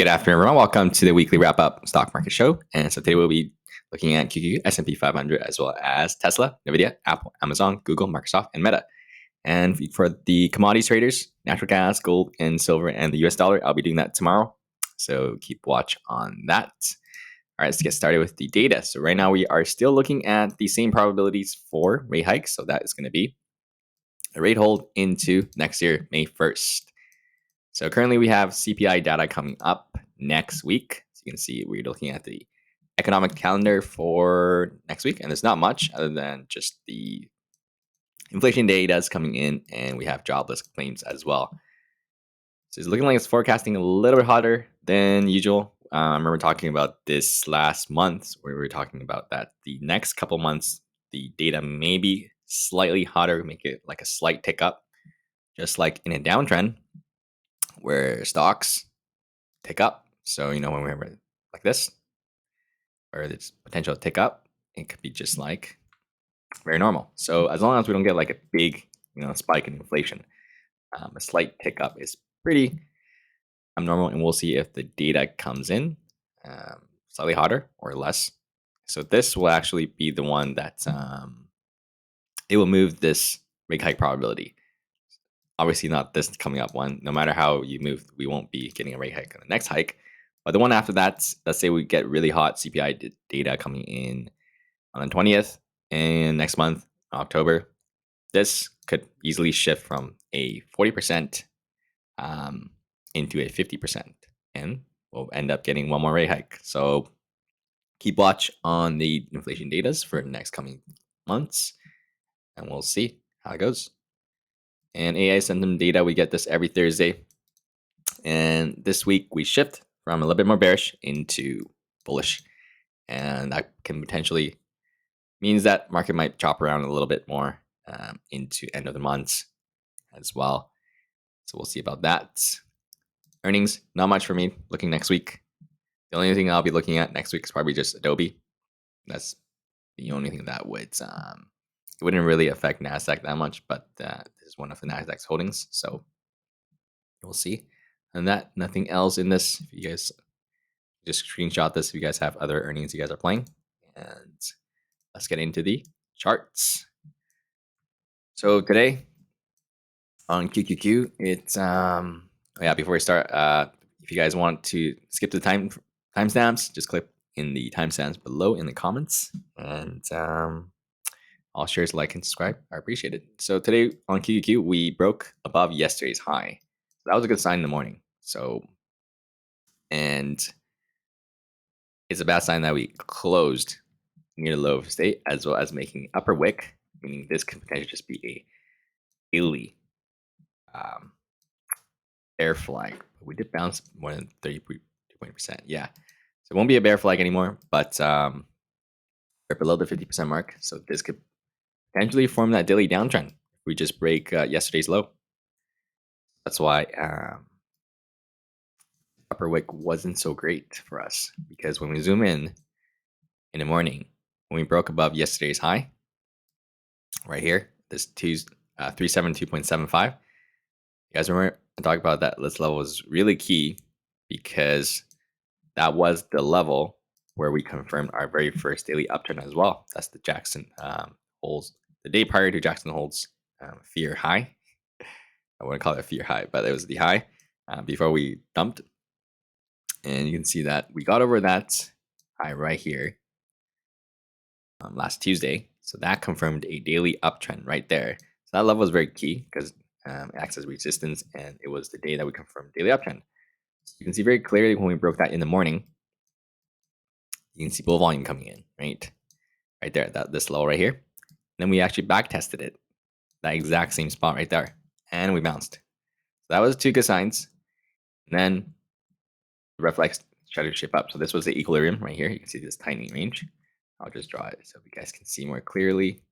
Good afternoon, everyone. Welcome to the weekly wrap-up stock market show. And so today we'll be looking at QQQ, Sp500, as well as Tesla, Nvidia, Apple, Amazon, Google, Microsoft, and Meta. And for the commodities traders, natural gas, gold, and silver, and the US dollar, I'll be doing that tomorrow. So keep watch on that. All right, let's get started with the data. So right now we are still looking at the same probabilities for rate hikes. So that is going to be a rate hold into next year, May 1st. So currently we have CPI data coming up next week. So you can see we're looking at the economic calendar for next week, and there's not much other than just the inflation data is coming in, and we have jobless claims as well. So it's looking like it's forecasting a little bit hotter than usual. I remember talking about this last month where we were talking about that the next couple months, the data may be slightly hotter, make it like a slight tick up, just like in a downtrend where stocks tick up. So, when we have like this, or this potential tick up, it could be just like very normal. So as long as we don't get like a big, spike in inflation, a slight tick up is pretty normal. And we'll see if the data comes in slightly hotter or less. So this will actually be the one that it will move this rate hike probability. Obviously not this coming up one. No matter how you move, we won't be getting a rate hike on the next hike. But the one after that, let's say we get really hot CPI data coming in on the 20th, and next month, October, this could easily shift from a 40% into a 50%, and we'll end up getting one more rate hike. So keep watch on the inflation data for the next coming months, and we'll see how it goes. And AI sentiment data, we get this every Thursday. And this week we shift from a little bit more bearish into bullish. And that can potentially means that market might chop around a little bit more into end of the month as well. So we'll see about that. Earnings, not much for me looking next week. The only thing I'll be looking at next week is probably just Adobe. That's the only thing that would it wouldn't really affect NASDAQ that much, but this is one of the NASDAQ's holdings. So we'll see. And that, nothing else in this. If you guys just screenshot this, if you guys have other earnings you guys are playing. And let's get into the charts. So today on QQQ, it's before we start, if you guys want to skip the timestamps, just click in the timestamps below in the comments, and all shares, like, and subscribe are appreciated. So today on QQQ, we broke above yesterday's high. So that was a good sign in the morning. So, and it's a bad sign that we closed near the low of state, as well as making upper wick, meaning this could potentially just be a daily bear flag. We did bounce more than 30%. Yeah. So it won't be a bear flag anymore, but we're below the 50% mark. So this could potentially form that daily downtrend if we just break yesterday's low. That's why upper wick wasn't so great for us, because when we zoom in the morning, when we broke above yesterday's high, right here, this 372.75, you guys remember I talked about that this level was really key, because that was the level where we confirmed our very first daily uptrend as well. That's the Jackson Holes, the day prior to Jackson Holes fear high. I wouldn't call it a fear high, but it was the high before we dumped. And you can see that we got over that high right here last Tuesday. So that confirmed a daily uptrend right there. So that level was very key, because it acts as resistance, and it was the day that we confirmed daily uptrend. So you can see very clearly when we broke that in the morning, you can see bull volume coming in, right there, this level right here. And then we actually back tested it, that exact same spot right there, and we bounced. So that was two good signs. And then the reflex tried to shape up. So this was the equilibrium right here. You can see this tightening range. I'll just draw it so you guys can see more clearly.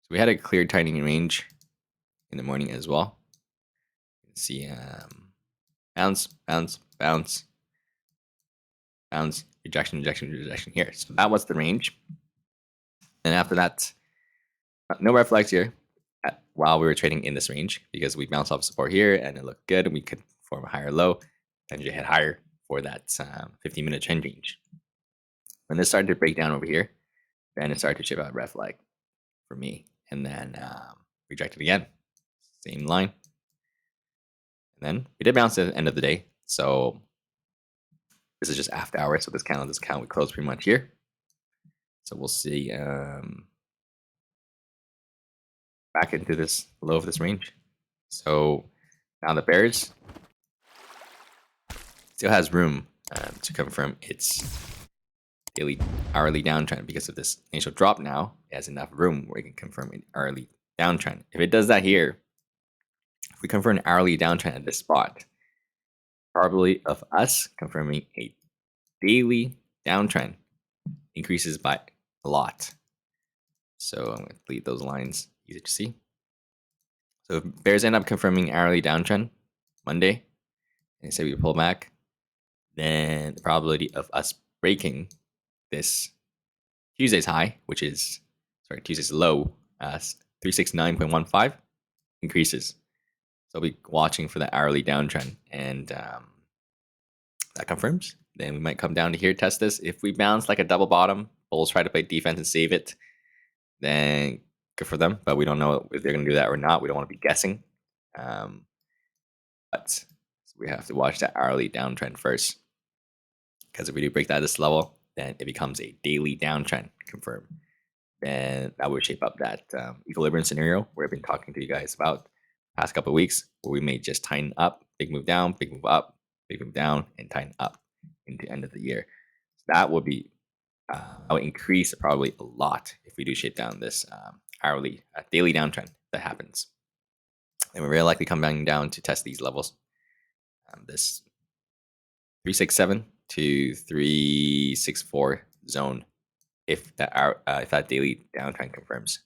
So we had a clear tightening range in the morning as well. You can see bounce, bounce, bounce, bounce, rejection, rejection, rejection here. So that was the range. And after that, no red flags here. while we were trading in this range because we bounced off support here and it looked good and we could form a higher low and you hit higher for that 15-minute trend range. When this started to break down over here, then it started to chip out red flag for me and then rejected again. Same line. And then we did bounce at the end of the day. So this is just after hours. So this count we closed pretty much here. So we'll see back into this low of this range. So now the bears still has room to confirm its daily hourly downtrend because of this initial drop. Now it has enough room where it can confirm an hourly downtrend. If it does that here, if we confirm an hourly downtrend at this spot, probability of us confirming a daily downtrend increases by a lot. So I'm going to delete those lines, easy to see. So if bears end up confirming hourly downtrend Monday, and say we pull back, then the probability of us breaking this Tuesday's high, which is, Tuesday's low, 369.15, increases. So I'll be watching for the hourly downtrend, and that confirms. Then we might come down to here, test this. If we bounce like a double bottom, bulls try to play defense and save it, then good for them. But we don't know if they're going to do that or not. We don't want to be guessing. But we have to watch that hourly downtrend first. Because if we do break that at this level, then it becomes a daily downtrend confirmed. Then that would shape up that equilibrium scenario where I've been talking to you guys about the past couple of weeks, where we may just tighten up, big move down, big move up, big move down, and tighten up into the end of the year. So that would be will increase probably a lot if we do shape down this daily downtrend that happens. And we're very likely coming down to test these levels. This 367 to 364 zone if that daily downtrend confirms.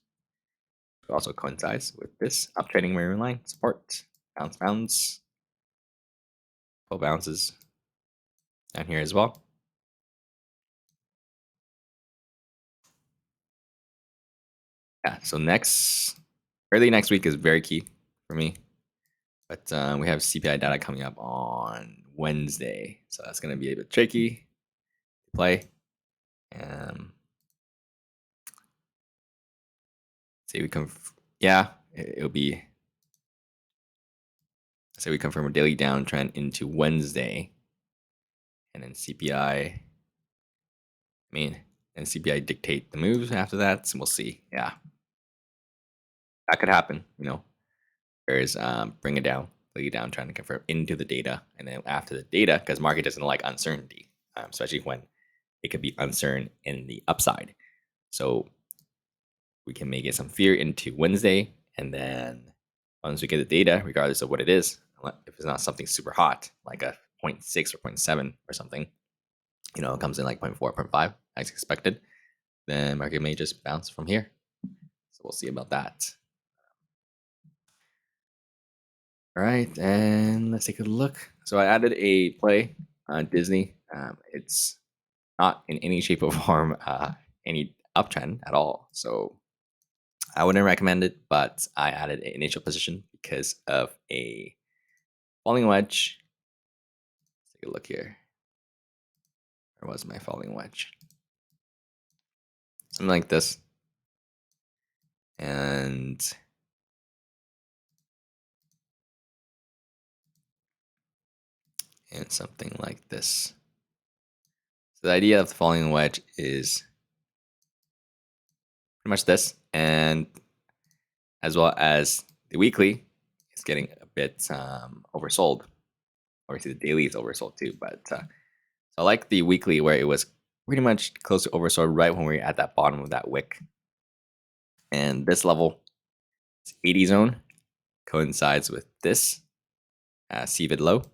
It also coincides with this uptrending marine line support. Bounce, pull bounces down here as well. Yeah, so early next week is very key for me. But we have CPI data coming up on Wednesday, so that's going to be a bit tricky to play. Say we it'll be. Say we confirm a daily downtrend into Wednesday, and then CPI. And CPI dictate the moves after that, so we'll see. Yeah, that could happen. There's bring it down, lay it down, trying to confirm into the data, and then after the data, because market doesn't like uncertainty, especially when it could be uncertain in the upside. So we can make it some fear into Wednesday, and then once we get the data, regardless of what it is, if it's not something super hot, like a 0.6 or 0.7 or something, it comes in like 0.4, 0.5 as expected, then market may just bounce from here. So we'll see about that. All right, and let's take a look. So I added a play on Disney. It's not in any shape or form any uptrend at all. So I wouldn't recommend it, but I added an initial position because of a falling wedge. Let's take a look here. Where was my falling wedge? Something like this. And something like this. So the idea of the falling wedge is pretty much this, and as well as the weekly is getting a bit oversold. Obviously, the daily is oversold too, but so I like the weekly where it was pretty much close to oversold right when we were at that bottom of that wick. And this level, 80 zone, coincides with this CVID low at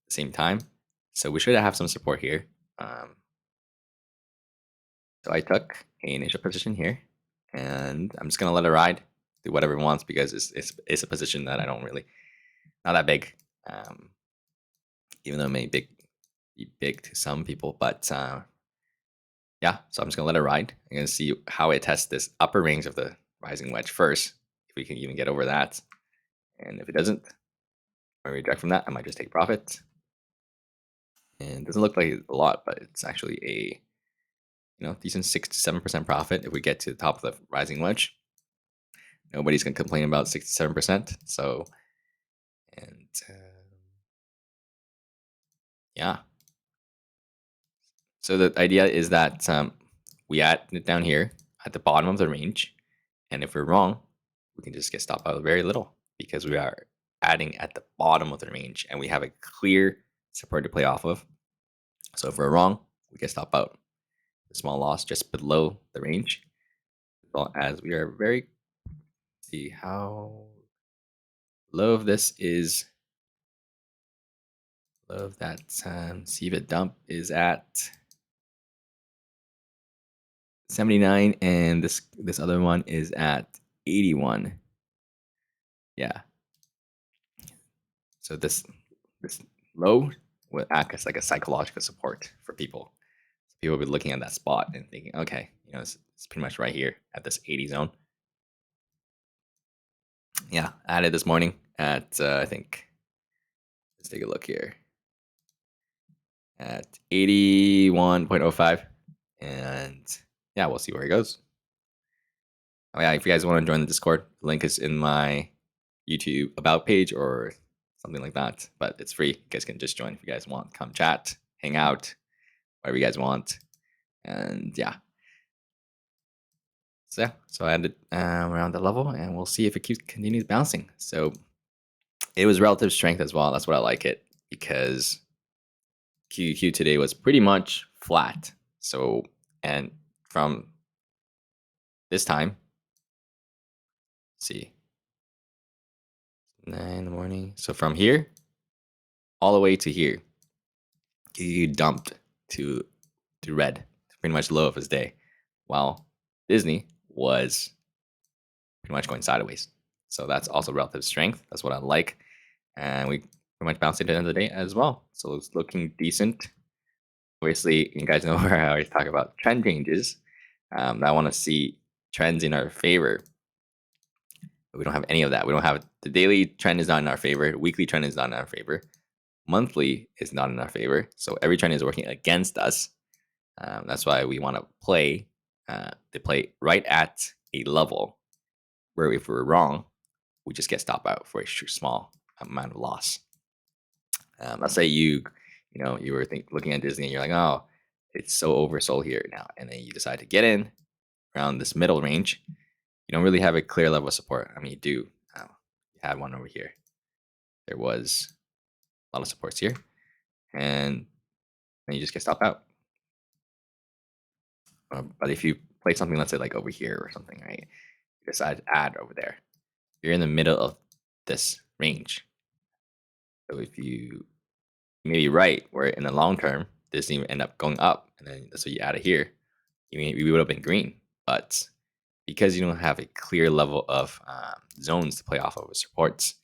the same time. So we should have some support here. So I took an initial position here, and I'm just gonna let it ride, do whatever it wants because it's a position that I don't really, not that big, even though it may be big to some people, but yeah. So I'm just gonna let it ride. I'm gonna see how it tests this upper range of the rising wedge first. if we can even get over that. And if it doesn't, I reject from that, I might just take profit. And it doesn't look like a lot, but it's actually a decent 6 to 7% profit if we get to the top of the rising wedge. Nobody's gonna complain about 67%. So, and yeah. So the idea is that we add it down here at the bottom of the range, and if we're wrong, we can just get stopped out very little because we are adding at the bottom of the range, and we have a clear support to play off of. So if we're wrong, we get stopped out. A small loss just below the range, as well as we are very see how low of this is. Low of that see the dump is at 79, and this other one is at 81. Yeah. So this low will act as like a psychological support for people. People will be looking at that spot and thinking, okay, it's pretty much right here at this 80 zone. Yeah, I had it this morning at I think, let's take a look here, at 81.05, and yeah, we'll see where it goes. Oh yeah, if you guys want to join the Discord, the link is in my YouTube about page or something like that. But it's free. You guys can just join if you guys want. Come chat, hang out, whatever you guys want. And yeah. So yeah, so I ended around the level, and we'll see if it continues bouncing. So it was relative strength as well. That's what I like it, because QQQ today was pretty much flat. So, and from this time, let's see, 9 in the morning. So from here all the way to here, QQQ dumped to red, pretty much low of his day, while Disney was pretty much going sideways. So that's also relative strength. That's what I like. And we pretty much bounced at the end of the day as well. So it's looking decent. Obviously, you guys know where I always talk about trend changes. I want to see trends in our favor. But we don't have any of that. We don't have the daily trend is not in our favor. Weekly trend is not in our favor. Monthly is not in our favor. So every trend is working against us. That's why we want to play right at a level where if we're wrong, we just get stopped out for a small amount of loss. Let's say you were looking at Disney and you're like, oh, it's so oversold here now, and then you decide to get in around this middle range. You don't really have a clear level of support. I mean, you do. You had one over here. There was a lot of supports here, and then you just get stopped out. But if you play something, let's say like over here or something, right? You decide to add over there. You're in the middle of this range. So if you may be right, where in the long term, this thing end up going up, and then so you add it here, we would have been green. But because you don't have a clear level of zones to play off of with supports,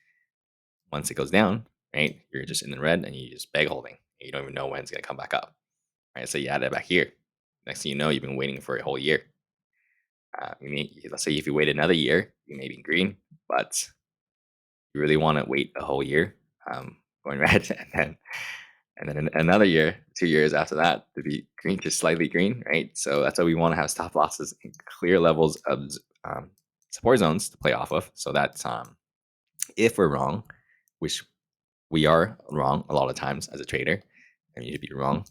once it goes down, right, you're just in the red and you just beg holding. You don't even know when it's going to come back up, right? So you add it back here. Next thing you know, you've been waiting for a whole year. Let's say if you wait another year, you may be green, but you really want to wait a whole year, going red, and then another year, 2 years after that, to be green, just slightly green, right? So that's why we want to have stop losses and clear levels of support zones to play off of, so that if we're wrong, which we are wrong a lot of times as a trader, and you should be wrong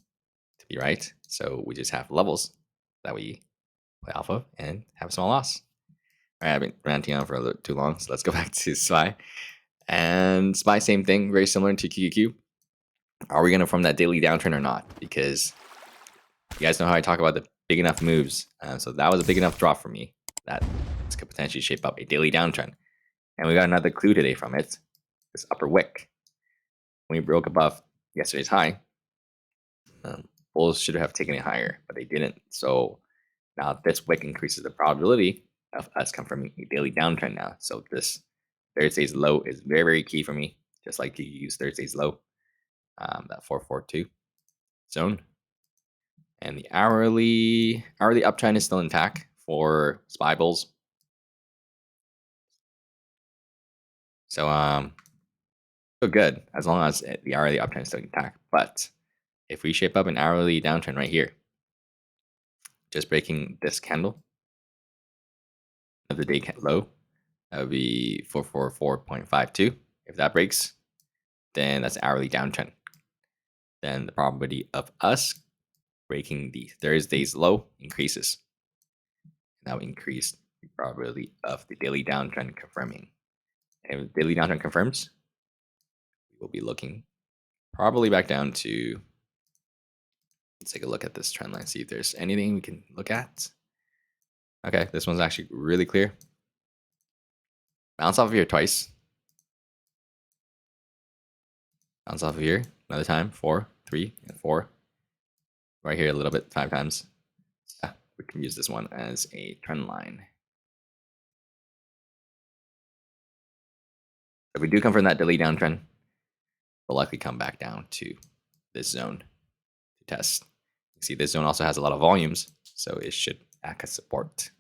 to be right. So we just have levels that we play off of and have a small loss. All right, I've been ranting on for a little too long, so let's go back to SPY. And SPY, same thing, very similar to QQQ. Are we going to form that daily downtrend or not? Because you guys know how I talk about the big enough moves. So that was a big enough drop for me that this could potentially shape up a daily downtrend. And we got another clue today from it, this upper wick. When we broke above yesterday's high, bulls should have taken it higher, but they didn't. So now this wick increases the probability of us confirming a daily downtrend now. So this Thursday's low is very, very key for me, just like you use Thursday's low, that 442 zone. And the hourly uptrend is still intact for SPY bulls. So still good as long as the hourly uptrend is still intact. But if we shape up an hourly downtrend right here, just breaking this candle of the day low, that would be 444.52. If that breaks, then that's an hourly downtrend. Then the probability of us breaking the Thursday's low increases. Now increase the probability of the daily downtrend confirming. And if the daily downtrend confirms, we will be looking probably back down to, let's take a look at this trend line, see if there's anything we can look at. Okay, this one's actually really clear. Bounce off of here twice. Bounce off of here another time, 4, 3, and 4. Right here a little bit, 5 times. Yeah, we can use this one as a trend line. If we do come from that daily downtrend, we'll likely come back down to this zone to test. You see, this zone also has a lot of volumes, so it should act as support.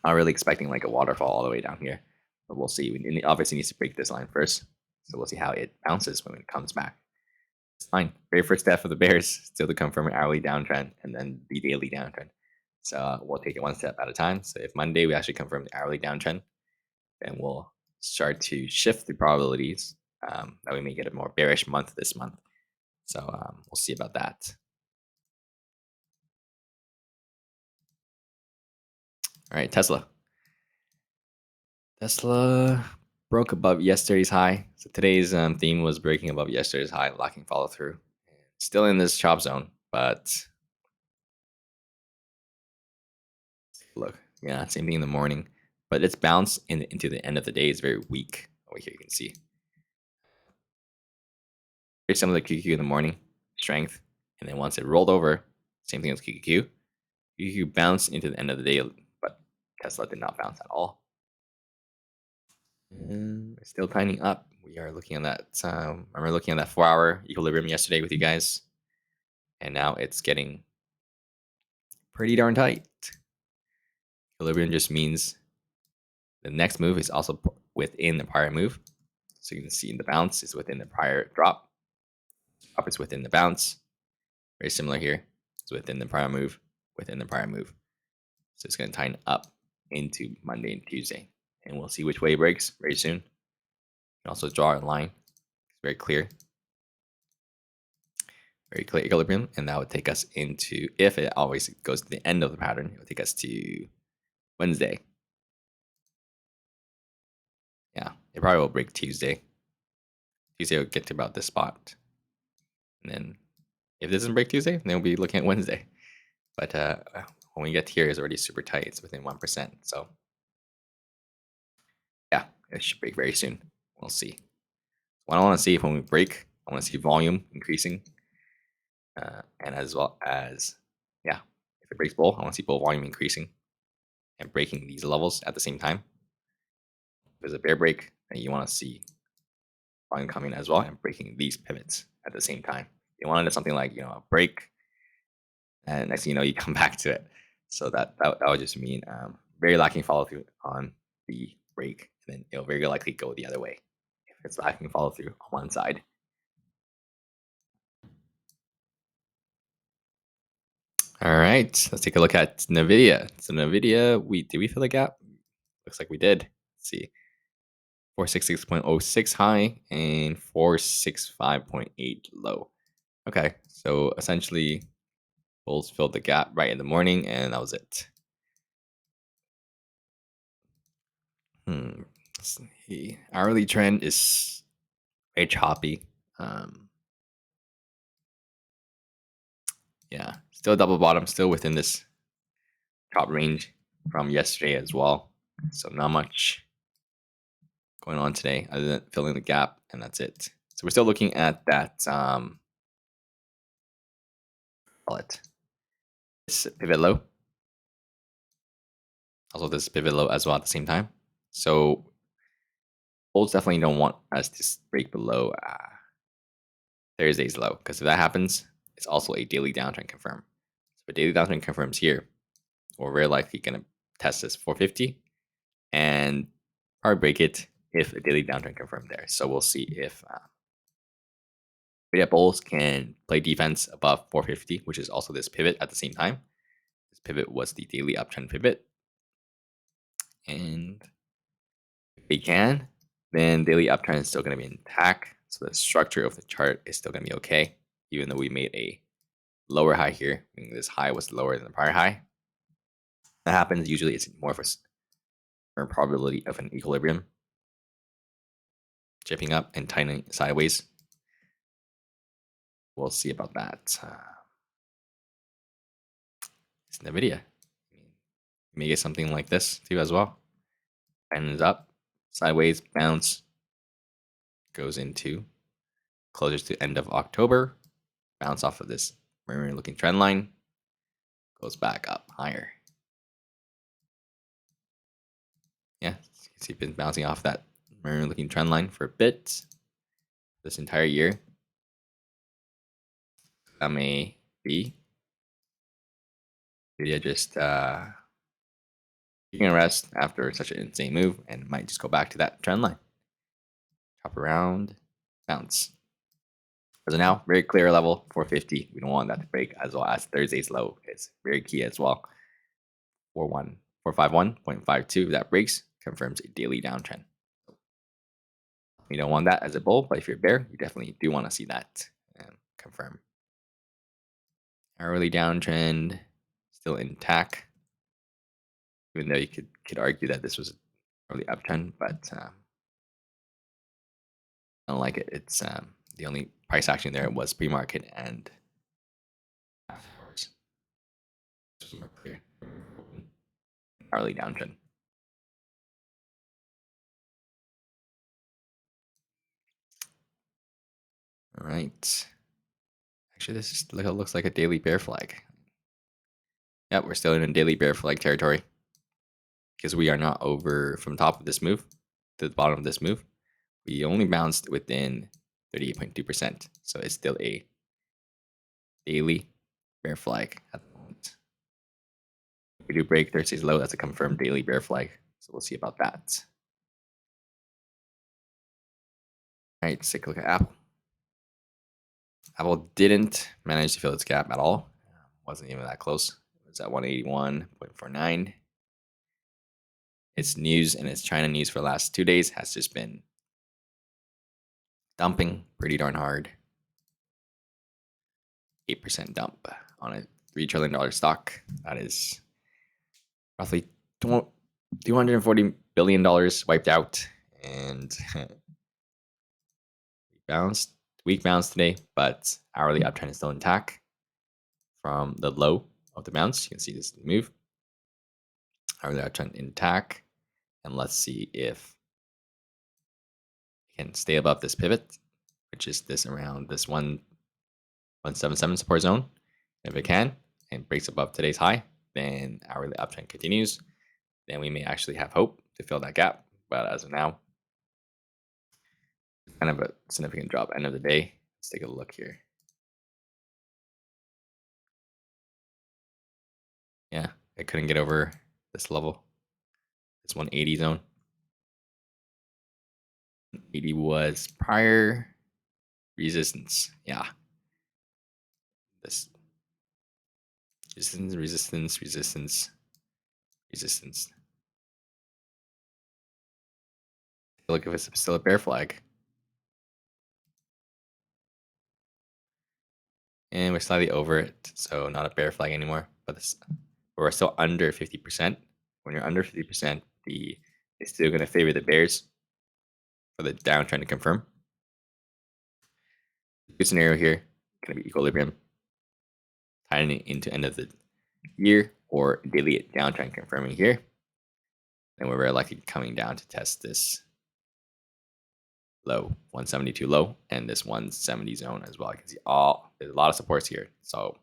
Not really expecting like a waterfall all the way down here, but we'll see. We obviously needs to break this line first, so we'll see how it bounces when it comes back. It's fine. Very first step for the bears still to come from an hourly downtrend and then the daily downtrend. So we'll take it one step at a time. So if Monday we actually confirm the hourly downtrend, then we'll start to shift the probabilities that we may get a more bearish month this month. So we'll see about that. All right, Tesla. Tesla broke above yesterday's high. So today's theme was breaking above yesterday's high, lacking follow through. Still in this chop zone, but look, yeah, same thing in the morning. But its bounce into the end of the day is very weak. Over here, you can see. Very similar to QQQ in the morning, strength. And then once it rolled over, same thing as QQQ. QQQ bounced into the end of the day, but Tesla did not bounce at all. And it's still tightening up. We are looking at that. I remember looking at that 4-hour equilibrium yesterday with you guys, and now it's getting pretty darn tight. Equilibrium just means the next move is also within the prior move. So you can see the bounce is within the prior drop. Drop is within the bounce. Very similar here. It's within the prior move, within the prior move. So it's going to tighten up into Monday and Tuesday. And we'll see which way it breaks very soon. You can also draw a line. It's very clear. Very clear equilibrium. And that would take us into, if it always goes to the end of the pattern, it would take us to Wednesday. Yeah, it probably will break Tuesday. Tuesday will get to about this spot. And then if it doesn't break Tuesday, then we'll be looking at Wednesday. But when we get here, it's already super tight. It's within 1%. So yeah, it should break very soon. We'll see. What I want to see when we break, I want to see volume increasing. And as well as, yeah, if it breaks bull, I want to see bull volume increasing and breaking these levels at the same time. If there's a bear break, and you want to see volume coming as well and breaking these pivots at the same time. You wanted something like, a break, and next thing you know, you come back to it. So that would just mean very lacking follow through on the break, and then it'll very likely go the other way if it's lacking follow through on one side. All right, let's take a look at Nvidia. So Nvidia, did we fill the gap? Looks like we did. Let's see, 466.06 high and 465.8 low. Okay, so essentially, bulls filled the gap right in the morning, and that was it. Let's see. Hourly trend is very choppy. Yeah, still double bottom, still within this top range from yesterday as well. So not much going on today other than filling the gap, and that's it. So we're still looking at that call it this pivot low. Also this pivot low as well at the same time. So bulls definitely don't want us to break below Thursday's low, because if that happens, it's also a daily downtrend confirm. So if a daily downtrend confirms here, we're very likely going to test this 450 and probably break it if a daily downtrend confirmed there. So we'll see if bulls can play defense above 450, which is also this pivot at the same time. This pivot was the daily uptrend pivot. And if they can, then daily uptrend is still going to be intact. So the structure of the chart is still going to be okay, even though we made a lower high here, meaning this high was lower than the prior high. That happens. Usually it's more of a probability of an equilibrium, chipping up and tightening sideways. We'll see about that. It's Nvidia. You may get something like this too as well. Ends up sideways, bounce, goes into closer to end of October, bounce off of this mirror looking trend line, goes back up higher. Yeah, you can see it's been bouncing off that mirror looking trend line for a bit this entire year. That may be Nvidia just taking a rest after such an insane move and might just go back to that trend line. Chop around, bounce. As of now, very clear level 450. We don't want that to break, as well as Thursday's low is very key as well. 451.52. If that breaks, confirms a daily downtrend. You don't want that as a bull, but if you're bear, you definitely do want to see that confirm. Hourly downtrend still intact, even though you could argue that this was an early uptrend, but I don't like it. It's the only price action there was pre-market and afterwards. This was more clear. Hourly downtrend. All right. Actually, this is, looks like a daily bear flag. Yep, we're still in a daily bear flag territory because we are not over from the top of this move to the bottom of this move. We only bounced within 38.2%. So it's still a daily bear flag at the moment. If we do break Thursday's low, that's a confirmed daily bear flag. So we'll see about that. All right, let's take a look at Apple. Apple didn't manage to fill its gap at all. Wasn't even that close. It was at 181.49. Its news and its China news for the last 2 days has just been dumping pretty darn hard. 8% dump on a $3 trillion stock. That is roughly $240 billion wiped out. And weak bounce today, but hourly uptrend is still intact from the low of the bounce. You can see this move. Hourly uptrend intact. And let's see if it can stay above this pivot, which is this around this 177 support zone. If it can and breaks above today's high, then hourly uptrend continues. Then we may actually have hope to fill that gap. But as of now, it's kind of a significant drop. End of the day, let's take a look here. Yeah, it couldn't get over this level. This 180 zone. 80 was prior resistance. Yeah. This resistance. Look if it's still a bear flag. And we're slightly over it, so not a bear flag anymore. But we're still under 50%. When you're under 50%, it's still going to favor the bears for the downtrend to confirm. Good scenario here, going to be equilibrium, tightening into end of the year, or daily downtrend confirming here. And we're very likely coming down to test this low, 172 low, and this 170 zone as well. You can see there's a lot of supports here. So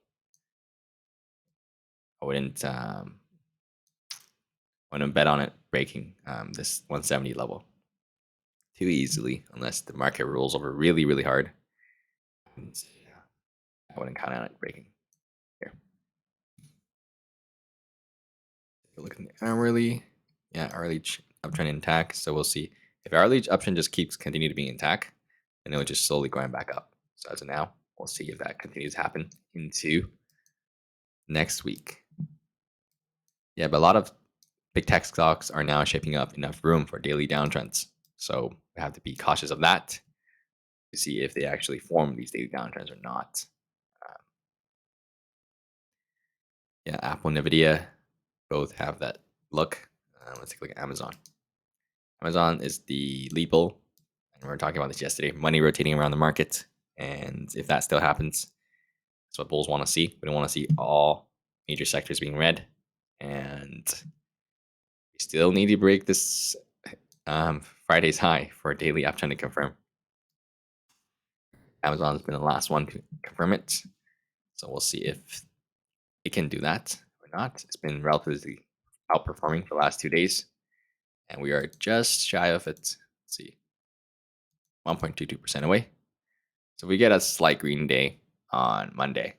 I wouldn't bet on it breaking this 170 level too easily unless the market rolls over really, really hard. I wouldn't count on it breaking here. Take a look at the hourly. Yeah, hourly uptrend intact. So we'll see If our lead uptrend just keeps continue to be intact, then it'll just slowly grind back up. So as of now, we'll see if that continues to happen into next week. Yeah, but a lot of big tech stocks are now shaping up enough room for daily downtrends. So we have to be cautious of that to see if they actually form these daily downtrends or not. Yeah, Apple, Nvidia both have that look. Let's take a look at Amazon. Amazon is the lead bull, and we were talking about this yesterday. Money rotating around the market, and if that still happens, that's what bulls want to see. We don't want to see all major sectors being red, and we still need to break this Friday's high for a daily uptrend to confirm. Amazon's been the last one to confirm it, so we'll see if it can do that or not. It's been relatively outperforming for the last 2 days, and we are just shy of it. Let's see, 1.22% away. So if we get a slight green day on Monday,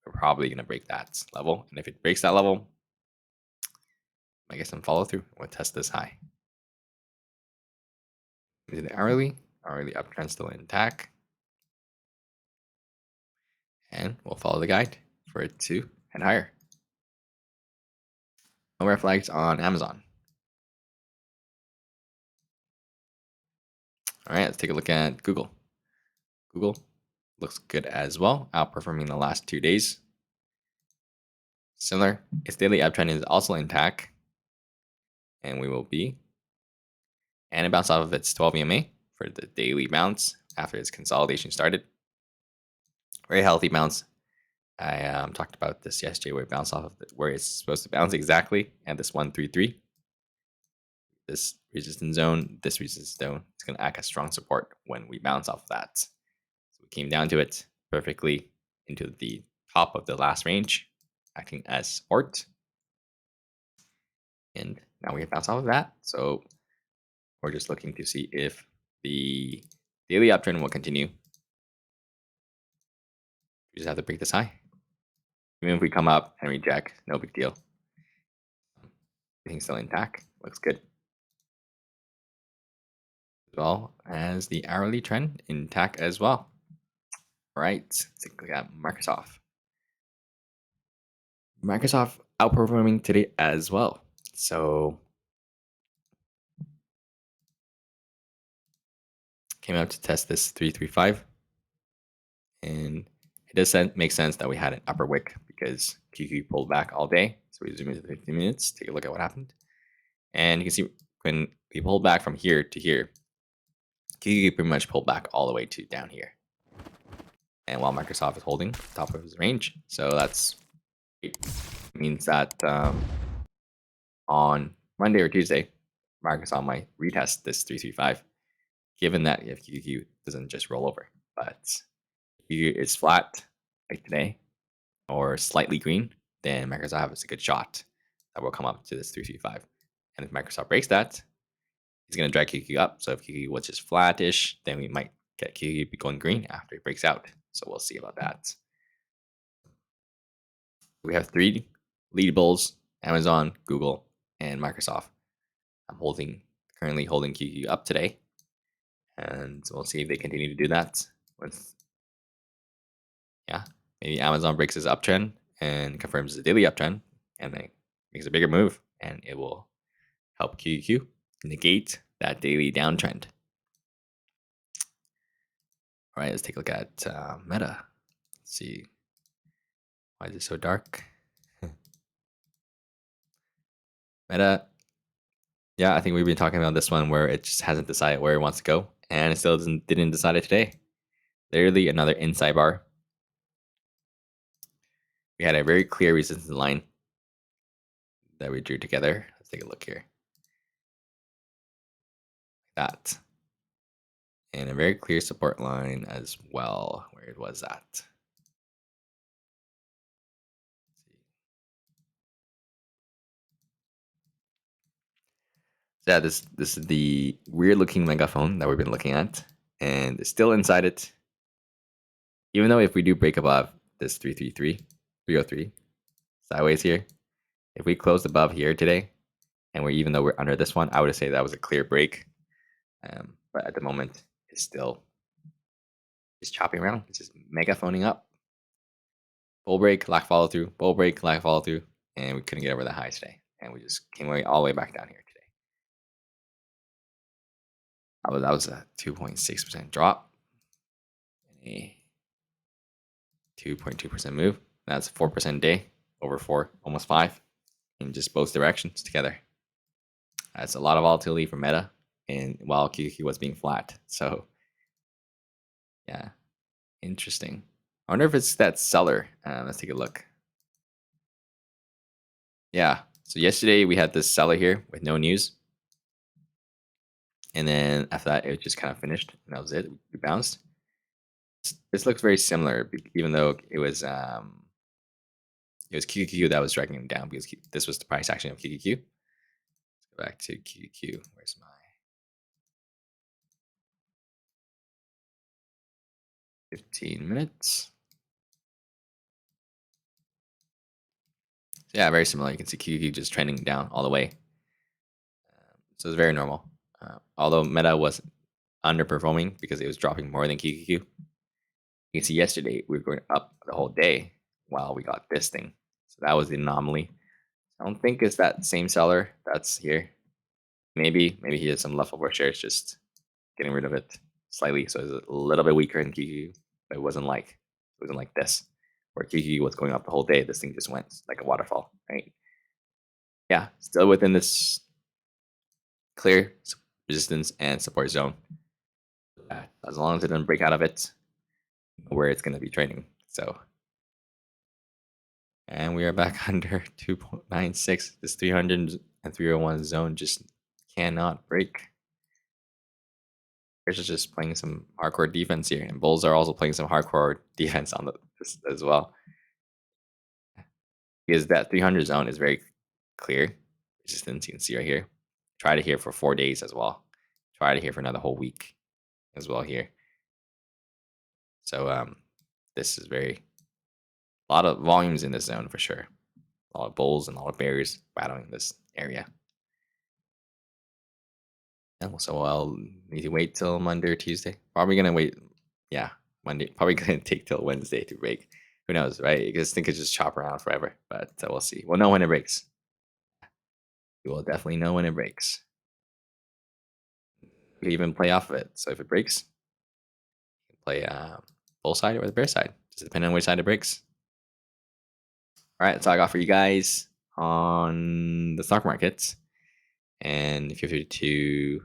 we're probably going to break that level. And if it breaks that level, I guess some follow through. We'll test this high. Into the hourly uptrend still intact. And we'll follow the guide for it to head higher. No red flags on Amazon. All right, let's take a look at Google. Google looks good as well, outperforming the last 2 days. Similar, its daily uptrend is also intact, and we will be. And it bounced off of its 12 EMA for the daily bounce after its consolidation started. Very healthy bounce. I talked about this yesterday, where it bounced off of where it's supposed to bounce exactly at this 133. This resistance zone, this resistance zone, it's going to act as strong support when we bounce off of that. So we came down to it perfectly into the top of the last range, acting as support. And now we have bounced off of that. So we're just looking to see if the daily uptrend will continue. We just have to break this high. Even if we come up and reject, no big deal. Everything's still intact. Looks good. As well as the hourly trend intact as well. All right, let's take a look at Microsoft. Microsoft outperforming today as well. So came out to test this 335. And it does make sense that we had an upper wick because QQ pulled back all day. So we zoom into 15 minutes, take a look at what happened. And you can see when we pulled back from here to here, QQQ pretty much pulled back all the way to down here. And while Microsoft is holding top of his range, so that's it means that on Monday or Tuesday, Microsoft might retest this 335, given that if QQQ doesn't just roll over, but QQQ is flat like today or slightly green, then Microsoft has a good shot that will come up to this 335. And if Microsoft breaks that, it's going to drag QQQ up. So if QQQ was just flattish, then we might get QQQ going green after it breaks out. So we'll see about that. We have 3 lead bulls: Amazon, Google, and Microsoft. I'm currently holding QQQ up today, and we'll see if they continue to do that. Maybe Amazon breaks its uptrend and confirms the daily uptrend, and then makes a bigger move, and it will help QQQ negate that daily downtrend. All right, let's take a look at Meta. Let's see. Why is it so dark? Meta, yeah, I think we've been talking about this one where it just hasn't decided where it wants to go, and it still didn't decide it today. Literally another inside bar. We had a very clear resistance line that we drew together. Let's take a look here. That. And a very clear support line as well. Where it was at. Yeah, this is the weird looking megaphone that we've been looking at, and it's still inside it. Even though if we do break above this 303 sideways here, if we closed above here today, and even though we're under this one, I would say that was a clear break. But at the moment, it's still just chopping around. It's just mega phoning up. Bull break, lack follow through, bull break, lack follow through, and we couldn't get over the highs today. And we just came all the way back down here today. That was a 2.6% drop. And a 2.2% move. That's 4% day, over 4, almost 5, in just both directions together. That's a lot of volatility for Meta, and while QQQ was being flat. So, yeah, interesting. I wonder if it's that seller. Let's take a look. Yeah, so yesterday we had this seller here with no news. And then after that, it just kind of finished, and that was it. We bounced. This looks very similar, even though it was QQQ that was dragging him down because this was the price action of QQQ. Let's go back to QQQ. Where's my 15 minutes? So yeah, very similar. You can see QQQ just trending down all the way. So it's very normal. Although Meta was underperforming because it was dropping more than QQQ. You can see yesterday we were going up the whole day while we got this thing. So that was the anomaly. I don't think it's that same seller that's here. Maybe he has some leftover shares, just getting rid of it slightly, so it's a little bit weaker in QQQ. But it wasn't like this, where QQQ was going up the whole day. This thing just went like a waterfall, right? Yeah, still within this clear resistance and support zone. As long as it doesn't break out of it, where it's going to be trading. So, and we are back under 2.96. This 300 and 301 zone just cannot break. Bears are just playing some hardcore defense here, and Bulls are also playing some hardcore defense on this as well. Because that 300 zone is very clear resistance. You can see right here. Try to here for 4 days as well. Try to here for another whole week as well here. So this is a lot of volumes in this zone for sure. A lot of bulls and a lot of bears battling this area. And so I'll need to wait till Monday or Tuesday. Probably gonna wait. Yeah, Monday. Probably gonna take till Wednesday to break. Who knows, right? Because I think it just chop around forever. But we'll see. We'll know when it breaks. We will definitely know when it breaks. We can even play off of it. So if it breaks, you can play bull side or the bear side, just depending on which side it breaks. All right, that's all I got for you guys on the stock markets. And feel free to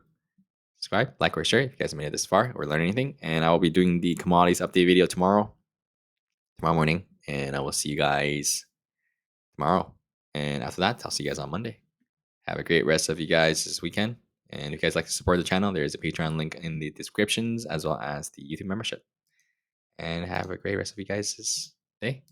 subscribe, like, or share if you guys made it this far or learn anything. And I will be doing the commodities update video tomorrow morning. And I will see you guys tomorrow. And after that, I'll see you guys on Monday. Have a great rest of you guys this weekend. And if you guys like to support the channel, there is a Patreon link in the descriptions as well as the YouTube membership. And have a great rest of you guys this day.